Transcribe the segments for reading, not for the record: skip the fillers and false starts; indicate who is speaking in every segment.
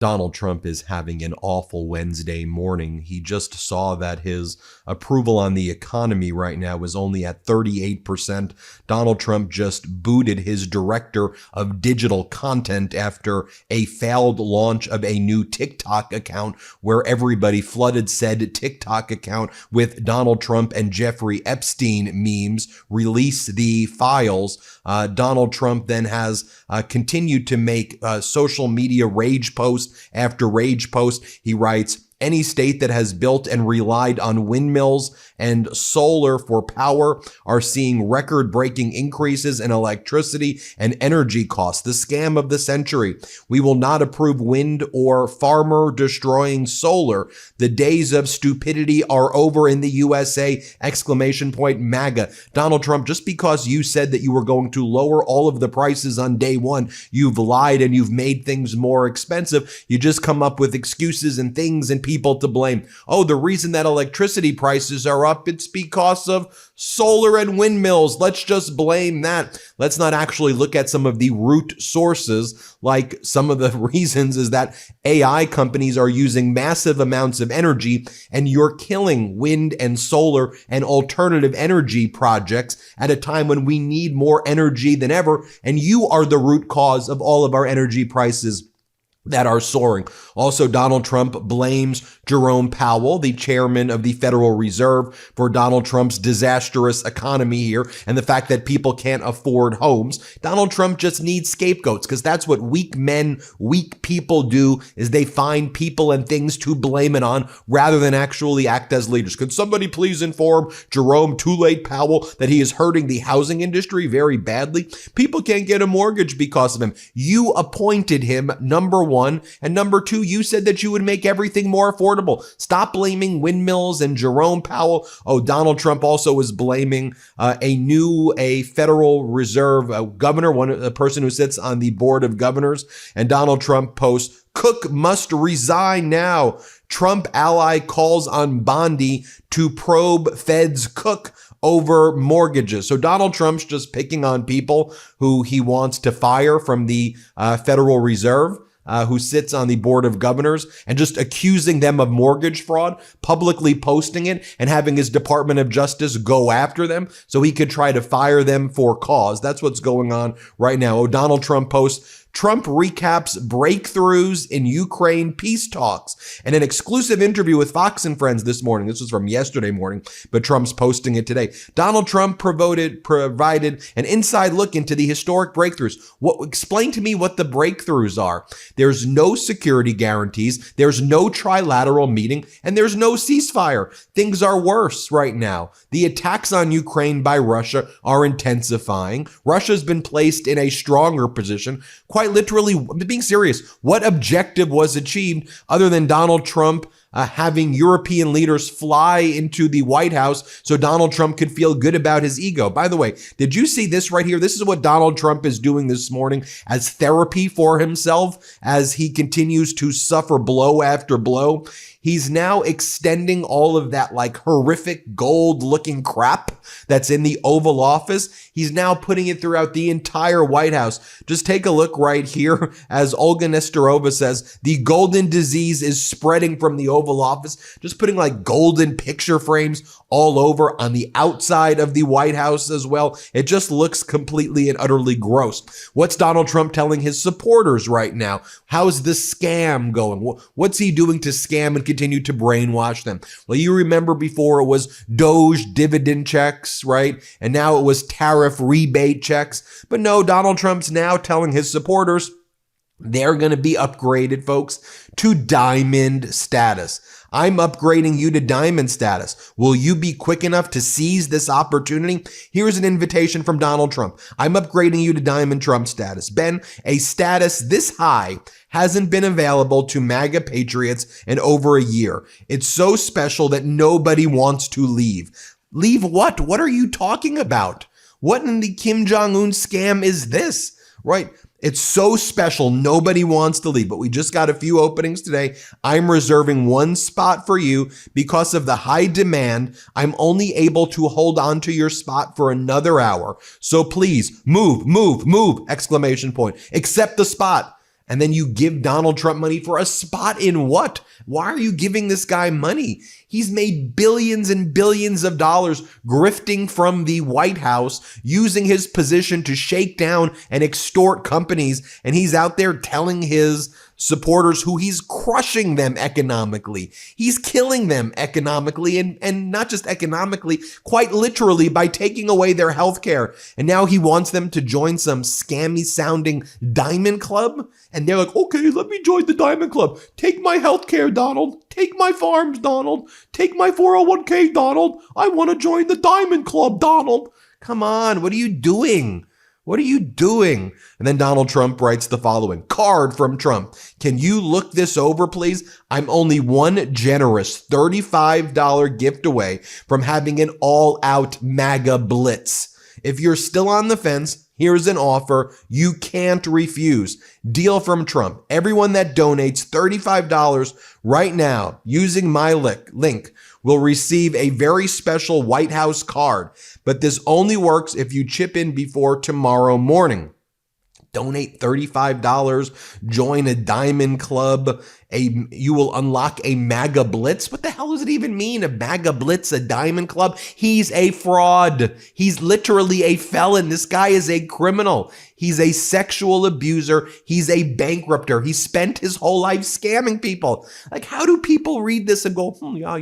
Speaker 1: Donald Trump is having an awful Wednesday morning. He just saw that his approval on the economy right now is only at 38%. Donald Trump just booted his director of digital content after a failed launch of a new TikTok account where everybody flooded said TikTok account with Donald Trump and Jeffrey Epstein memes, release the files. Donald Trump then has continued to make social media rage posts after rage post. He writes, any state that has built and relied on windmills and solar for power are seeing record-breaking increases in electricity and energy costs. The scam of the century. We will not approve wind or farmer-destroying solar. The days of stupidity are over in the USA! Exclamation point, MAGA. Donald Trump, just because you said that you were going to lower all of the prices on day one, you've lied and you've made things more expensive. You just come up with excuses and things and people to blame. Oh, the reason that electricity prices are up, it's because of solar and windmills. Let's just blame that. Let's not actually look at some of the root sources. Like some of the reasons is that AI companies are using massive amounts of energy and you're killing wind and solar and alternative energy projects at a time when we need more energy than ever. And you are the root cause of all of our energy prices that are soaring. Also, Donald Trump blames Jerome Powell, the chairman of the Federal Reserve, for Donald Trump's disastrous economy here and the fact that people can't afford homes. Donald Trump just needs scapegoats because that's what weak men, weak people do, is they find people and things to blame it on rather than actually act as leaders. Could somebody please inform Jerome Too Late Powell that he is hurting the housing industry very badly? People can't get a mortgage because of him. You appointed him, number one. And number two, you said that you would make everything more affordable. Stop blaming windmills and Jerome Powell. Oh, Donald Trump also is blaming a Federal Reserve governor, a person who sits on the board of governors. And Donald Trump posts, Cook must resign now. Trump ally calls on Bondi to probe Fed's Cook over mortgages. So Donald Trump's just picking on people who he wants to fire from the Federal Reserve. Who sits on the board of governors and just accusing them of mortgage fraud, publicly posting it and having his Department of Justice go after them so he could try to fire them for cause. That's what's going on right now. Oh, Donald Trump posts, Trump recaps breakthroughs in Ukraine peace talks. And an exclusive interview with Fox and Friends this morning. This was from yesterday morning, but Trump's posting it today. Donald Trump provided an inside look into the historic breakthroughs. Explain to me what the breakthroughs are. There's no security guarantees. There's no trilateral meeting, and there's no ceasefire. Things are worse right now. The attacks on Ukraine by Russia are intensifying. Russia's been placed in a stronger position. Quite literally, being serious, what objective was achieved other than Donald Trump having European leaders fly into the White House so Donald Trump could feel good about his ego? By the way, did you see this right here? This is what Donald Trump is doing this morning as therapy for himself as he continues to suffer blow after blow. He's now extending all of that like horrific gold looking crap that's in the Oval Office. He's now putting it throughout the entire White House. Just take a look right here. As Olga Nestorova says, the golden disease is spreading from the Oval Office. Just putting like golden picture frames all over on the outside of the White House as well. It just looks completely and utterly gross. What's Donald Trump telling his supporters right now? How's the scam going? What's he doing to scam and continue to brainwash them? Well, you remember before it was Doge dividend checks, right? And now it was tariff rebate checks. But no, Donald Trump's now telling his supporters they're going to be upgraded, folks, to diamond status. I'm upgrading you to diamond status. Will you be quick enough to seize this opportunity? Here's an invitation from Donald Trump. I'm upgrading you to diamond Trump status. Ben, a status this high hasn't been available to MAGA patriots in over a year. It's so special that nobody wants to leave. Leave what? What are you talking about? What in the Kim Jong-un scam is this? Right? It's so special, nobody wants to leave, but we just got a few openings today. I'm reserving one spot for you because of the high demand. I'm only able to hold on to your spot for another hour. So please move, exclamation point. Accept the spot. And then you give Donald Trump money for a spot in what? Why are you giving this guy money? He's made billions and billions of dollars grifting from the White House, using his position to shake down and extort companies. And he's out there telling his supporters who he's crushing them economically. He's killing them economically, and not just economically, quite literally by taking away their health care. And now he wants them to join some scammy sounding diamond club. And they're like, okay, let me join the diamond club. Take my health care, Donald. Take my farms, Donald. Take my 401k, Donald. I want to join the diamond club, Donald. Come on, what are you doing? What are you doing? And then Donald Trump writes the following. Card from Trump. Can you look this over, please? I'm only one generous $35 gift away from having an all-out MAGA blitz. If you're still on the fence, here's an offer you can't refuse. Deal from Trump. Everyone that donates $35 right now using my link will receive a very special White House card. But this only works if you chip in before tomorrow morning. Donate $35, join a diamond club, you will unlock a MAGA blitz. What the hell does it even mean? A MAGA blitz, a diamond club? He's a fraud. He's literally a felon. This guy is a criminal. He's a sexual abuser. He's a bankrupter. He spent his whole life scamming people. Like, how do people read this and go, yeah,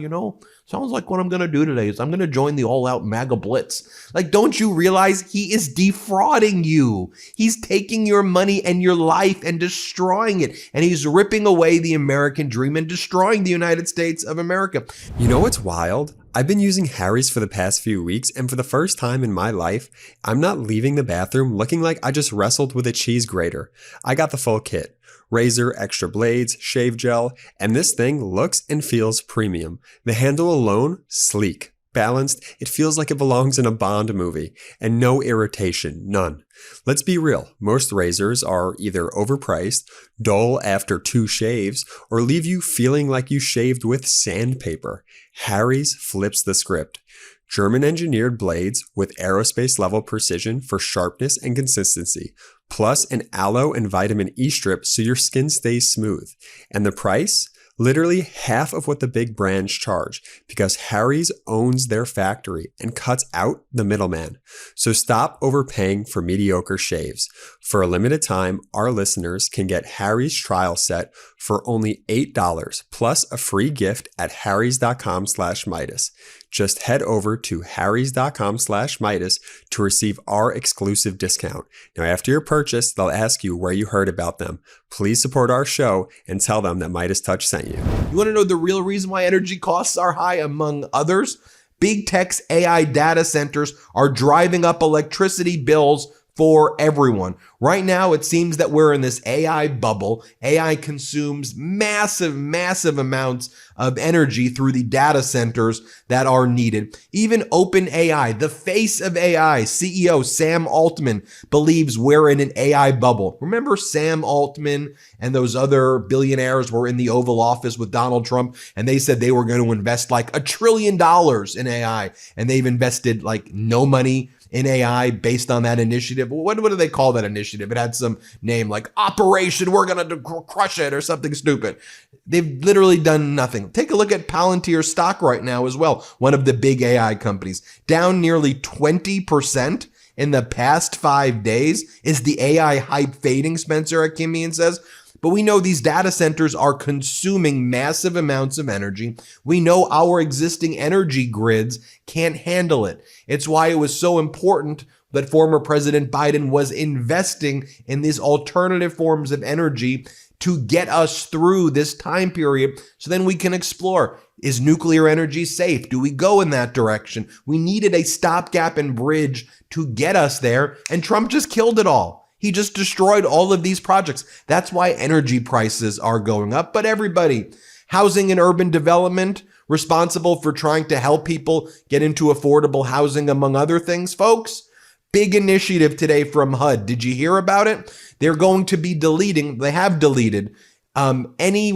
Speaker 1: sounds like what I'm going to do today is I'm going to join the all-out MAGA blitz. Like, don't you realize he is defrauding you? He's taking your money and your life and destroying it. And he's ripping away the American dream and destroying the United States of America.
Speaker 2: You know what's wild? I've been using Harry's for the past few weeks, and for the first time in my life, I'm not leaving the bathroom looking like I just wrestled with a cheese grater. I got the full kit. Razor, extra blades, shave gel, and this thing looks and feels premium. The handle alone, sleek, balanced, it feels like it belongs in a Bond movie, and no irritation, none. Let's be real, most razors are either overpriced, dull after 2 shaves, or leave you feeling like you shaved with sandpaper. Harry's flips the script. German-engineered blades with aerospace-level precision for sharpness and consistency, plus an aloe and vitamin E strip so your skin stays smooth. And the price? Literally half of what the big brands charge, because Harry's owns their factory and cuts out the middleman. So stop overpaying for mediocre shaves. For a limited time, our listeners can get Harry's trial set for only $8 plus a free gift at harrys.com/Meidas. Just head over to harrys.com/Meidas to receive our exclusive discount. Now, after your purchase, they'll ask you where you heard about them. Please support our show and tell them that MeidasTouch sent you.
Speaker 1: You want to know the real reason why energy costs are high, among others? Big tech's AI data centers are driving up electricity bills for everyone. Right now, it seems that we're in this AI bubble. AI consumes massive amounts of energy through the data centers that are needed. Even OpenAI, the face of AI, CEO Sam Altman, believes we're in an AI bubble. Remember Sam Altman and those other billionaires were in the Oval Office with Donald Trump, and they said they were going to invest like $1 trillion in AI, and they've invested like no money in AI based on that initiative. What do they call that initiative? It had some name like Operation We're Gonna Crush It or something stupid. They've literally done nothing. Take a look at Palantir stock right now as well, one of the big AI companies, down nearly 20% in the past 5 days. Is the AI hype fading, Spencer Akimian says? But we know these data centers are consuming massive amounts of energy. We know our existing energy grids can't handle it. It's why it was so important that former President Biden was investing in these alternative forms of energy to get us through this time period so then we can explore. Is nuclear energy safe? Do we go in that direction? We needed a stopgap and bridge to get us there, and Trump just killed it all. He just destroyed all of these projects. That's why energy prices are going up. But everybody, housing and urban development, responsible for trying to help people get into affordable housing, among other things, folks. Big initiative today from HUD. Did you hear about it? They're going to be deleting, they have deleted any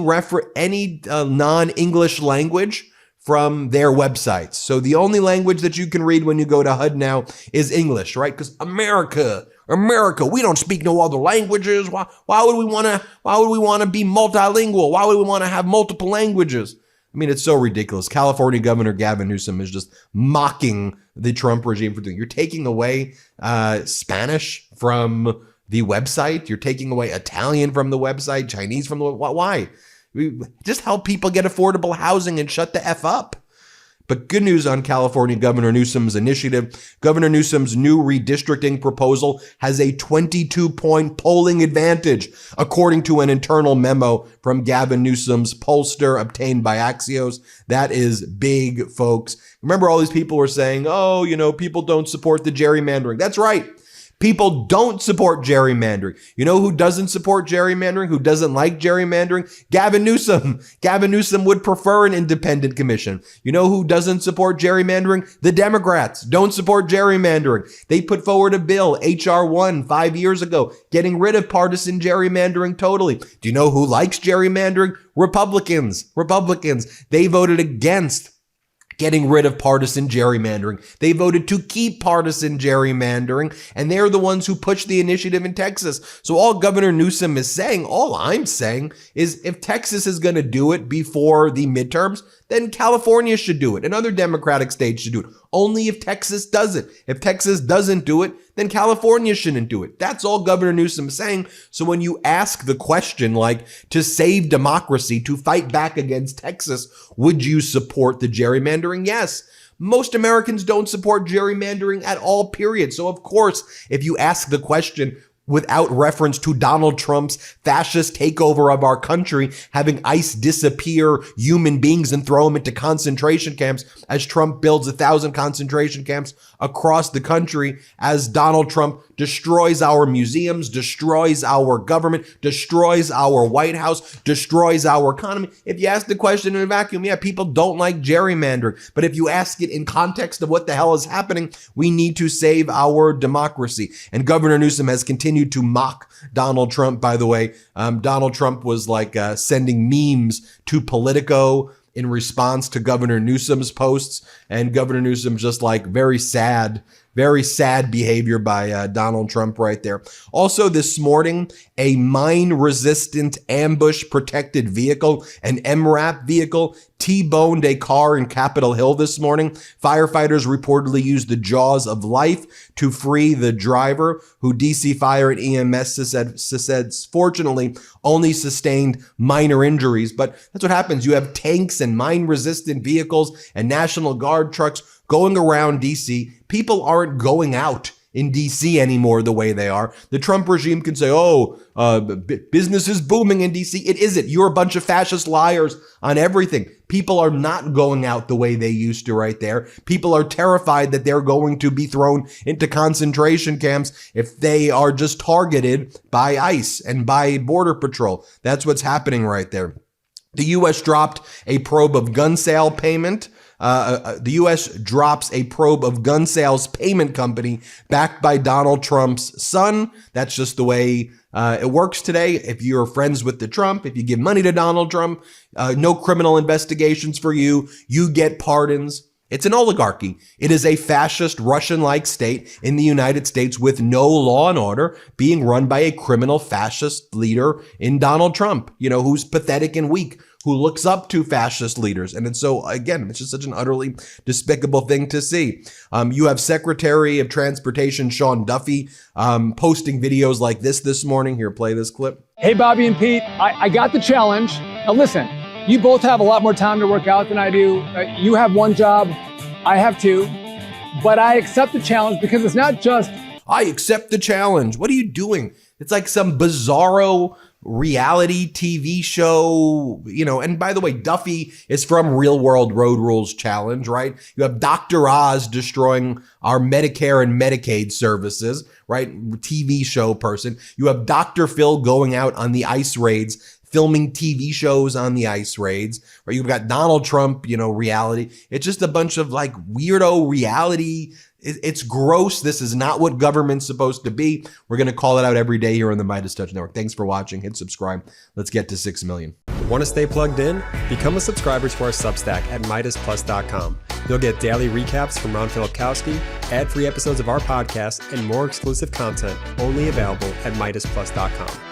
Speaker 1: non-English language from their websites. So the only language that you can read when you go to HUD now is English, right? Because America, we don't speak no other languages. Why would we want to be multilingual? Why would we want to have multiple languages? I mean, it's so ridiculous. California Governor Gavin Newsom is just mocking the Trump regime for doing. You're taking away Spanish from the website. You're taking away Italian from the website, Chinese from the website. Why? Just help people get affordable housing and shut the F up. But good news on California Governor Newsom's initiative. Governor Newsom's new redistricting proposal has a 22-point polling advantage, according to an internal memo from Gavin Newsom's pollster obtained by Axios. That is big, folks. Remember, all these people were saying, oh, people don't support the gerrymandering. That's right. People don't support gerrymandering. You know who doesn't support gerrymandering? Who doesn't like gerrymandering? Gavin Newsom. Gavin Newsom would prefer an independent commission. You know who doesn't support gerrymandering? The Democrats don't support gerrymandering. They put forward a bill, H.R. 1, 5 years ago, getting rid of partisan gerrymandering totally. Do you know who likes gerrymandering? Republicans. They voted against getting rid of partisan gerrymandering. They voted to keep partisan gerrymandering, and they're the ones who pushed the initiative in Texas. So all Governor Newsom is saying, all I'm saying is if Texas is going to do it before the midterms, then California should do it, and other Democratic states should do it. Only if Texas does it. If Texas doesn't do it, then California shouldn't do it. That's all Governor Newsom is saying. So when you ask the question, like, to save democracy, to fight back against Texas, would you support the gerrymandering? Yes. Most Americans don't support gerrymandering at all, period. So of course, if you ask the question without reference to Donald Trump's fascist takeover of our country, having ICE disappear human beings and throw them into concentration camps, as Trump builds 1,000 concentration camps across the country, as Donald Trump destroys our museums, destroys our government, destroys our White House, destroys our economy. If you ask the question in a vacuum, yeah, people don't like gerrymandering. But if you ask it in context of what the hell is happening, we need to save our democracy. And Governor Newsom has continued to mock Donald Trump, by the way. Donald Trump was like sending memes to Politico in response to Governor Newsom's posts. And Governor Newsom's just like very sad behavior by Donald Trump right there. Also this morning, a mine-resistant ambush-protected vehicle, an MRAP vehicle, T-boned a car in Capitol Hill this morning. Firefighters reportedly used the jaws of life to free the driver, who DC Fire and EMS said fortunately only sustained minor injuries. But that's what happens. You have tanks and mine-resistant vehicles and National Guard trucks going around DC. People aren't going out in DC anymore the way they are. The Trump regime can say, business is booming in DC. It isn't. You're a bunch of fascist liars on everything. People are not going out the way they used to right there. People are terrified that they're going to be thrown into concentration camps if they are just targeted by ICE and by Border Patrol. That's what's happening right there. The U.S. dropped a probe of gun sale payment. The U.S. drops a probe of gun sales payment company backed by Donald Trump's son. That's just the way it works today. If you're friends with the Trump, if you give money to Donald Trump, no criminal investigations for you. You get pardons. It's an oligarchy. It is a fascist Russian-like state in the United States with no law and order, being run by a criminal fascist leader in Donald Trump, who's pathetic and weak, who looks up to fascist leaders. And so, again, it's just such an utterly despicable thing to see. You have Secretary of Transportation Sean Duffy posting videos like this morning. Here, play this clip.
Speaker 3: Hey, Bobby and Pete, I got the challenge. Now listen, you both have a lot more time to work out than I do. You have one job, I have two. But I accept the challenge because it's not just...
Speaker 1: I accept the challenge. What are you doing? It's like some bizarro reality TV show, and by the way, Duffy is from Real World Road Rules Challenge, right? You have Dr. Oz destroying our Medicare and Medicaid services, right? TV show person. You have Dr. Phil going out on the ICE raids, filming TV shows on the ICE raids, right? You've got Donald Trump, reality. It's just a bunch of like weirdo reality. It's gross. This is not what government's supposed to be. We're going to call it out every day here on the MeidasTouch Network. Thanks for watching. Hit subscribe. Let's get to 6 million.
Speaker 2: Want to stay plugged in? Become a subscriber to our Substack at MeidasPlus.com. You'll get daily recaps from Ron Filipkowski, ad-free episodes of our podcast, and more exclusive content only available at MeidasPlus.com.